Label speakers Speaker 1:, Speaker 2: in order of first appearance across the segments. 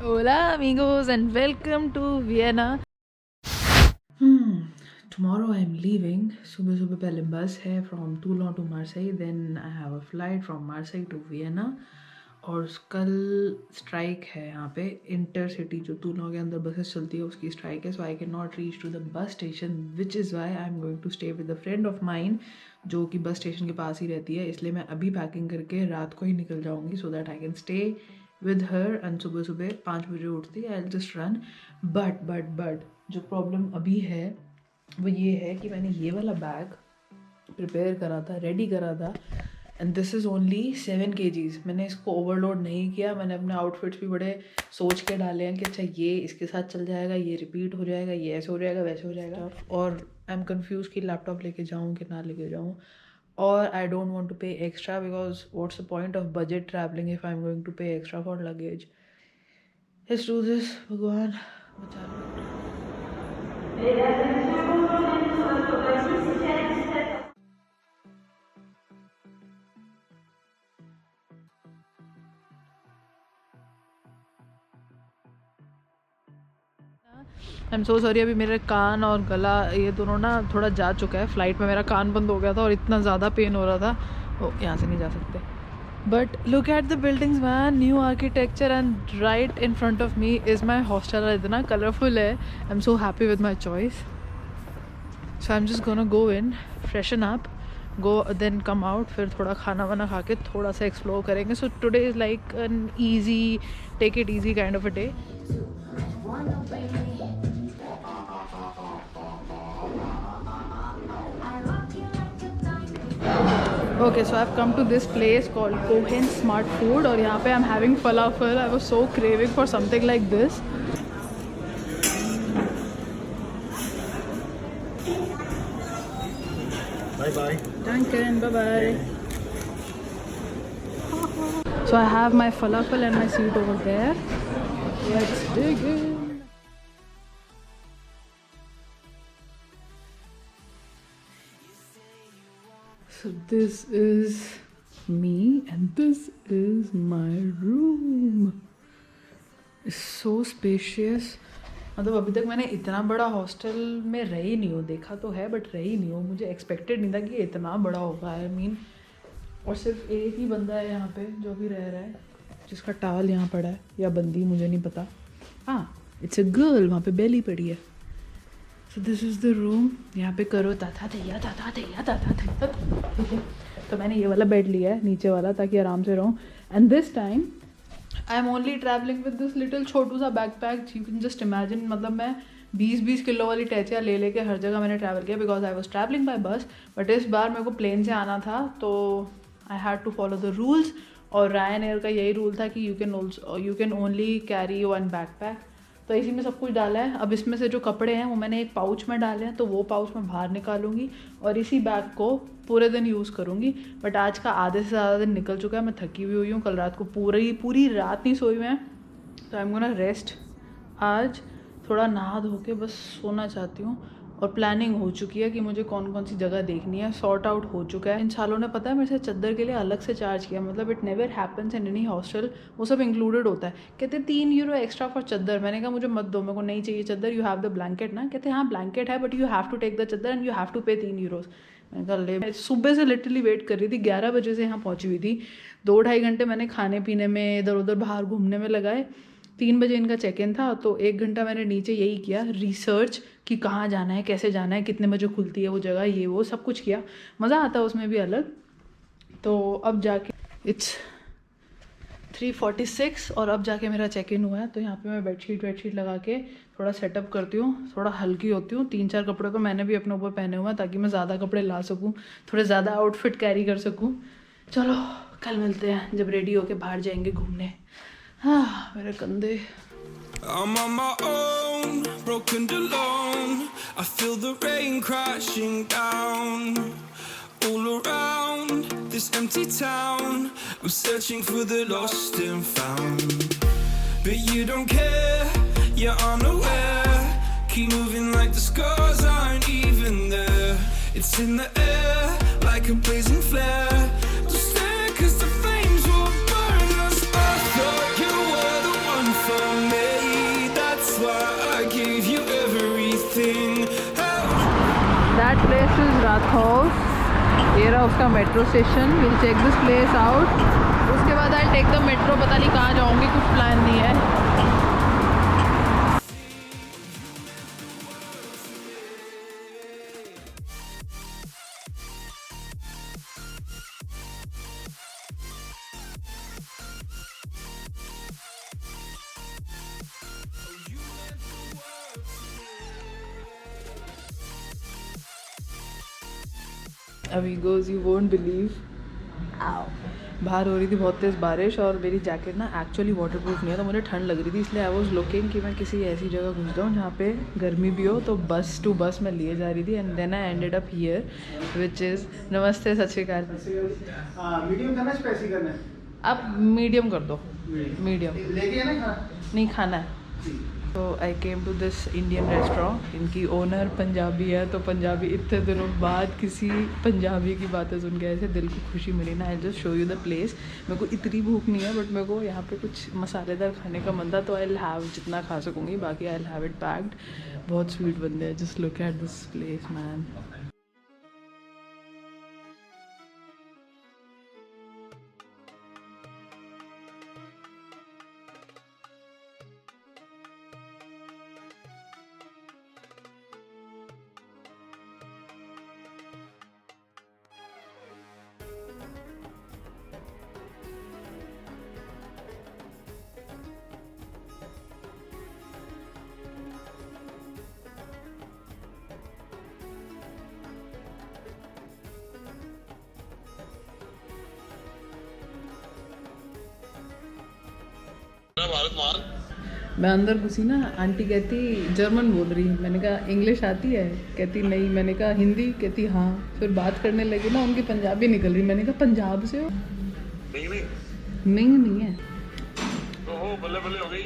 Speaker 1: Hola amigos and welcome to Vienna. Tomorrow I'm leaving. सुबह सुबह पहले बस है from Toulon to Marseille. Then I have a flight from Marseille to Vienna. और कल strike है यहाँ पे इंटरसिटी जो टूलों के अंदर बसेस चलती है उसकी स्ट्राइक है. So I can not reach to the bus station which is why I am going to stay with a friend of mine जो कि बस स्टेशन के पास ही रहती है. इसलिए मैं अभी पैकिंग करके रात को ही निकल जाऊँगी so that I can stay with her. And सुबह सुबह 5 बजे उठती I will just run. But जो प्रॉब्लम अभी है वो ये है कि मैंने ये वाला बैग प्रिपेयर करा था, रेडी करा था, and this is only 7 kgs. मैंने इसको ओवरलोड नहीं किया. मैंने अपने आउटफिट्स भी बड़े सोच के डाले हैं कि अच्छा ये इसके साथ चल जाएगा, ये रिपीट हो जाएगा, ये ऐसे हो जाएगा, वैसे हो जाएगा. और आई एम कन्फ्यूज़ कि लैपटॉप लेके जाऊँ कि ना लेके जाऊँ. और I don't want to pay extra because what's the point of budget travelling if I am going to pay extra for luggage. Let's do this. भगवान बचा लो. आई एम सो सॉरी. अभी मेरे कान और गला ये दोनों ना थोड़ा जा चुका है. फ़्लाइट में मेरा कान बंद हो गया था और इतना ज़्यादा पेन हो रहा था. ओ यहाँ से नहीं जा सकते. But look at the buildings man, new architecture and right in front of me is my hostel. इतना कलरफुल है. I am so happy with my choice. So I am just gonna go in, freshen up, go then come out. फिर थोड़ा खाना वाना खा के थोड़ा सा एक्सप्लोर करेंगे. So today is like an easy take it easy kind of a day. Okay, so I've come to this place called Cohen Smart Food और यहाँ पे I'm having falafel. I was so craving for something like this.
Speaker 2: Bye bye.
Speaker 1: Danke, bye bye. So I have my falafel and my seat over there. Let's dig in. So this is me and this is my room. It's so spacious. मतलब अभी तक मैंने इतना बड़ा hostel में रही नहीं हूँ. देखा तो है बट रही नहीं हूँ. मुझे एक्सपेक्टेड नहीं था कि ये इतना बड़ा होगा. आई मीन और सिर्फ एक ही बंदा है यहाँ पे जो भी रह रहा है जिसका टावल यहाँ पड़ा है या बंदी मुझे नहीं पता. हाँ इट्स अ गर्ल. वहाँ पे बेली पड़ी है. So this is the room. यहाँ पे करो ताता तैया ताता तैया ताता तैया. ठीक है. तो मैंने ये वाला बेड लिया है नीचे वाला ताकि आराम से रहूँ. And this time I am only travelling with this little छोटू सा backpack. You can just imagine. मतलब मैं 20-20 किलो वाली टैचियाँ ले लेके हर जगह मैंने ट्रैवल किया because I was travelling by bus. But इस बार मेरे को प्लेन से आना था तो I had to follow the rules. और रायन एयर का यही रूल था कि you can only carry 1 backpack. तो इसी में सब कुछ डाला है. अब इसमें से जो कपड़े हैं वो मैंने एक पाउच में डाले हैं तो वो पाउच मैं बाहर निकालूंगी और इसी बैग को पूरे दिन यूज़ करूँगी. बट आज का आधे से ज़्यादा दिन निकल चुका है. मैं थकी हुई हूँ. कल रात को पूरी रात नहीं सोई मैं. तो आई एम गोना रेस्ट. आज थोड़ा नहा धो के बस सोना चाहती हूँ. और प्लानिंग हो चुकी है कि मुझे कौन कौन सी जगह देखनी है. सॉर्ट आउट हो चुका है. इन सालों ने पता है मेरे से चद्दर के लिए अलग से चार्ज किया. मतलब it never happens in any hostel. वो सब इंक्लूडेड होता है. कहते 3 यूरो एक्स्ट्रा फॉर चद्दर. मैंने कहा मुझे मत दो, मेरे को नहीं चाहिए चद्दर. यू हैव द ब्लैंकेट ना. कहते हाँ ब्लैंकेट है but you have to take the chaddar and you have to pay 3 euros. मैंने कहा ले. सुबह से लिटरली वेट कर रही थी. 11 बजे से यहाँ पहुँची हुई थी. 2-2.5 घंटे मैंने खाने पीने में इधर उधर बाहर घूमने में लगाए. 3 बजे इनका चेक इन था तो 1 घंटा मैंने नीचे यही किया रिसर्च कि कहाँ जाना है, कैसे जाना है, कितने बजे खुलती है वो जगह, ये वो सब कुछ किया. मज़ा आता है उसमें भी अलग. तो अब जाके इट्स 3:46 और अब जाके मेरा चेक इन हुआ है. तो यहाँ पे मैं बेडशीट लगा के थोड़ा सेटअप करती हूँ. थोड़ा हल्की होती हूँ. 3-4 कपड़े तो मैंने भी अपने ऊपर पहने हुए हैं ताकि मैं ज़्यादा कपड़े ला सकूँ, थोड़े ज़्यादा आउटफिट कैरी कर सकूँ. चलो कल मिलते हैं जब रेडी होके बाहर जाएंगे घूमने. हाँ मेरे कंधे.
Speaker 3: I'm on my own, broken alone. I feel the rain crashing down all around this empty town. I'm searching for the lost and found, but you don't care, you're unaware. Keep moving like the scars aren't even there. It's in the air like a blazing flare. Don't stare 'cause the flames will burn us. I thought you were the one for me.
Speaker 1: That place is Rathaus. ये रहा उसका metro station. Will check this place out. उसके बाद I take the metro. पता नहीं कहाँ जाऊँगी, कुछ प्लान नहीं है. Amigos, you won't believe. बाहर हो रही थी बहुत तेज़ बारिश और मेरी जैकेट ना एक्चुअली वाटरप्रूफ नहीं है, तो मुझे ठंड लग रही थी. इसलिए आई वाज लुकिंग कि मैं किसी ऐसी जगह घुस जाऊँ जहाँ पे गर्मी भी हो. तो बस टू बस मैं लिए जा रही थी. And then I ended up here which is. नमस्ते, सत श्री अकाल.
Speaker 2: मीडियम करना स्पाइसी करना है?
Speaker 1: आप मीडियम कर दो. मीडियम
Speaker 2: लेके है ना?
Speaker 1: नहीं खाना है. तो I came to this Indian restaurant. इनकी ओनर पंजाबी है, तो पंजाबी इतने दिनों बाद किसी पंजाबी की बातें सुन के ऐसे दिल को खुशी मिली ना. I just show you the place. मेरे को इतनी भूख नहीं है, बट मेरे को यहाँ पे कुछ मसालेदार खाने का मन था, तो आई विल हैव जितना खा सकूँगी. बाकी I will have it packed. बहुत स्वीट बंदे हैं. Just look at this place man. मैं अंदर घुसी ना. आंटी कहती जर्मन बोल रही. मैंने कहा इंग्लिश आती है? कहती नहीं. मैंने कहा हिंदी? कहती हाँ. फिर बात करने लगी ना, उनकी पंजाबी निकल रही. मैंने कहा पंजाब से हो? नहीं है. बल्ले बल्ले हो गई.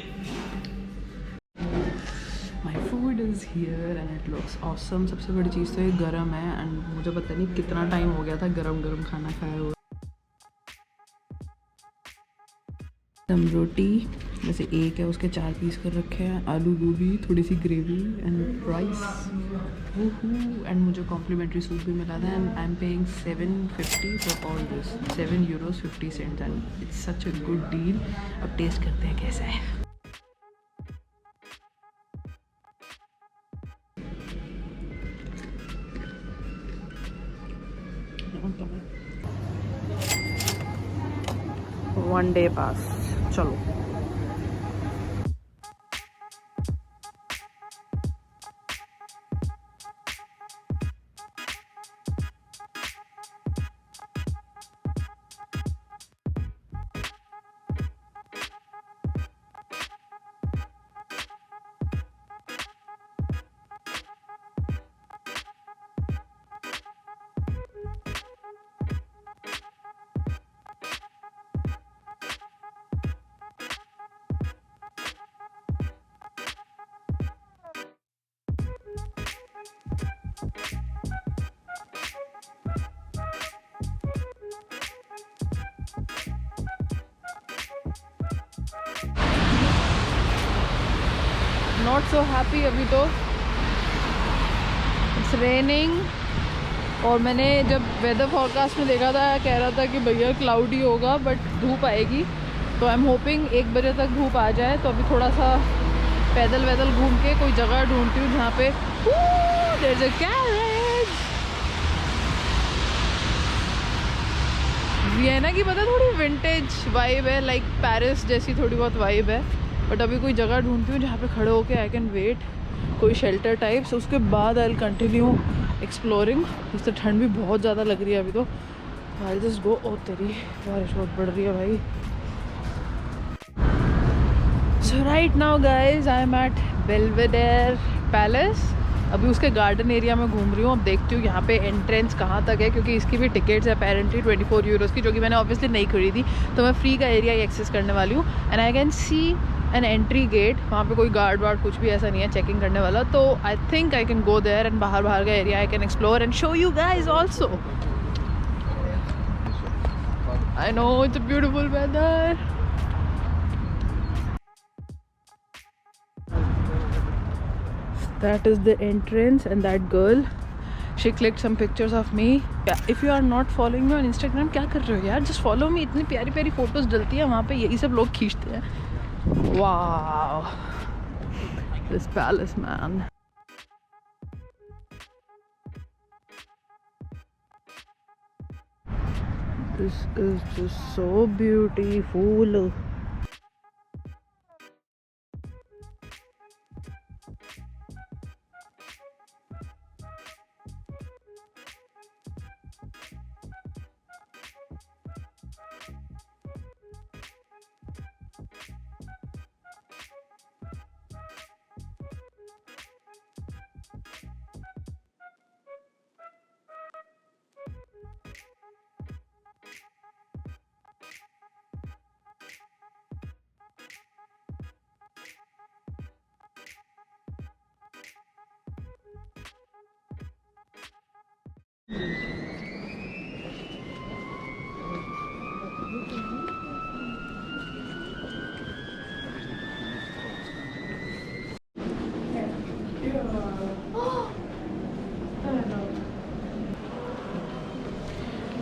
Speaker 1: My food is here and it looks awesome. सबसे बड़ी चीज़ तो ये गरम है. एंड मुझे पता नहीं कितना टाइम हो गया था गरम खाना खाया हुआ. दम रोटी जैसे एक है, उसके 4 पीस कर रखे हैं. आलू गोभी, थोड़ी सी ग्रेवी एंड राइस. एंड मुझे कॉम्प्लीमेंट्री सूप भी मिला था. And I am paying 750 for all this. €7.50. And it's such a good deal. अब टेस्ट करते हैं कैसा है. वन डे पास. चलो. नॉट सो हैप्पी अभी तो. It's raining. और मैंने जब वेदर फॉरकास्ट में देखा था, कह रहा था कि भैया क्लाउडी होगा बट धूप आएगी. तो आई एम होपिंग 1 बजे तक धूप आ जाए. तो अभी थोड़ा सा पैदल वैदल घूम के कोई जगह ढूंढती हूँ जहाँ पे there is a garage. Vienna की पता थोड़ी विंटेज वाइब है, लाइक पेरिस जैसी थोड़ी बहुत वाइब है. बट अभी कोई जगह ढूंढती हूँ जहाँ पे खड़े होके आई कैन वेट. कोई शेल्टर टाइप्स. उसके बाद आई विल कंटिन्यू एक्सप्लोरिंग. उससे ठंड भी बहुत ज़्यादा लग रही है अभी तो. I just go. ओ तेरी बारिश बहुत बढ़ रही है भाई. So right now guys I am at Belvedere Palace. अभी उसके गार्डन एरिया में घूम रही हूँ. अब देखती हूँ यहाँ पे एंट्रेंस कहाँ तक है, क्योंकि इसकी भी टिकट्स है अपेरेंटली €24 की, जो कि मैंने ऑब्वियसली नहीं खरीदी. तो मैं फ्री का एरिया ही एक्सेस करने वाली हूँ. And I can see an entry gate. वहाँ पे कोई गार्ड वार्ड कुछ भी ऐसा नहीं है चेकिंग करने वाला. तो I think I can go there and बाहर का area I can explore and show you guys also. I know it's a beautiful weather. That is the entrance and that girl She clicked some pictures of me. If you are not following me on Instagram, क्या कर रहे हो यार? Just follow me. इतनी प्यारी प्यारी photos डलती है वहाँ पे, यही सब लोग खींचते हैं. Wow, this palace, man. This is just so beautiful.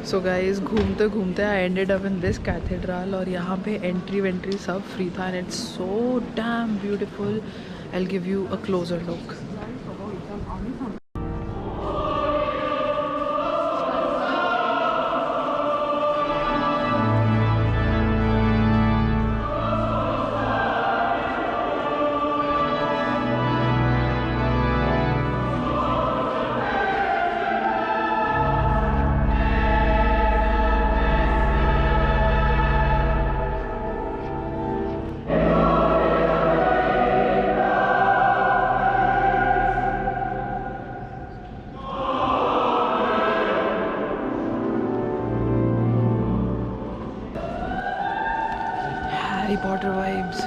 Speaker 1: So guys घूमते घूमते I ended up in this cathedral और यहाँ पे एंट्री वेंट्री सब फ्री था and it's so damn beautiful. I will give you a closer look. Harry Potter vibes.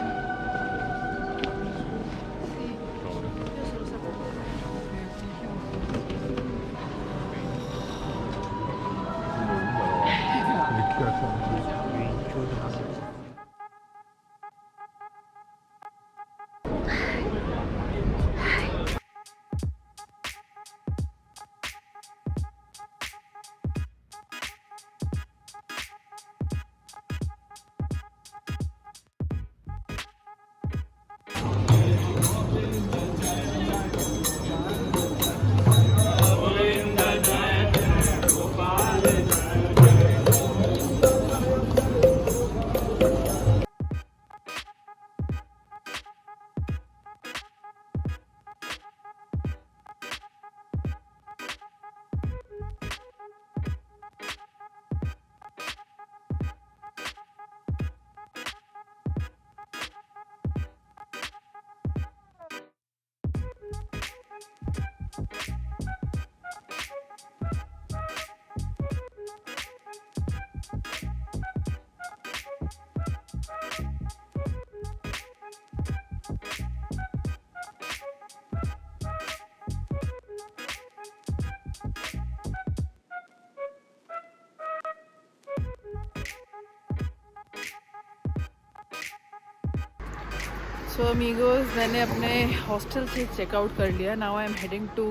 Speaker 1: So amigos मैंने अपने हॉस्टल से चेकआउट कर लिया. Now I am heading to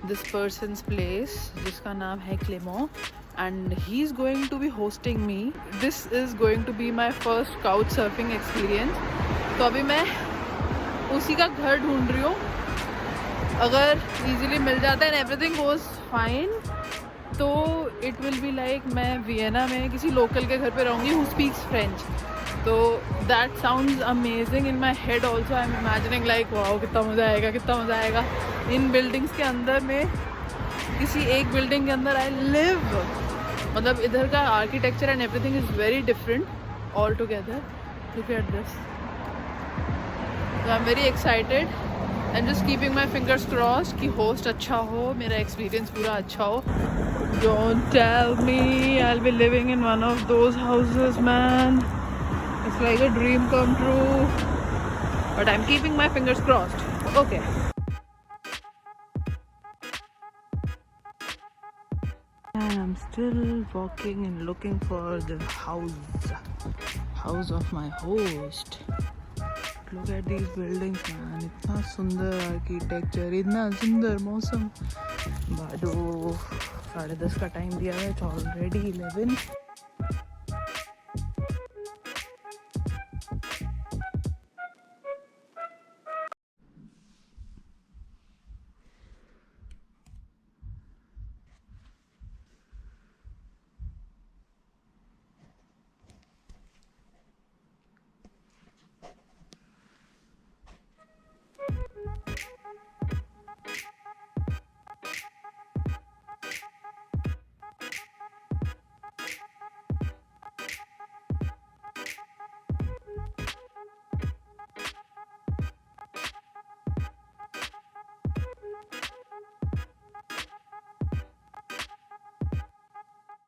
Speaker 1: this person's place जिसका नाम है Clemo and he is going to be hosting me. This is going to be my first couch surfing experience. तो अभी मैं उसी का घर ढूंढ रही हूँ. अगर ईजिली मिल जाता है एंड एवरीथिंग गोज फाइन तो इट विल बी लाइक मैं वियना में किसी लोकल के घर पे रहूँगी हु स्पीक्स फ्रेंच. तो that sounds amazing in my head also. I am imagining like wow कितना मज़ा आएगा कितना मज़ा आएगा. इन बिल्डिंग्स के अंदर में किसी एक बिल्डिंग के अंदर आई लिव. मतलब इधर का architecture and everything is very different all together. Look at this. तो I am very excited. I am just keeping my fingers cross कि होस्ट अच्छा हो, मेरा एक्सपीरियंस पूरा अच्छा हो. Don't tell me I will be living in one of those houses man. It's like a dream come true, but I'm keeping my fingers crossed. Okay. And I'm still walking and looking for the house of my host. Look at these buildings man, इतना सुंदर architecture, इतना सुंदर मौसम। बाडो 10:30 का time दिया है, already 11।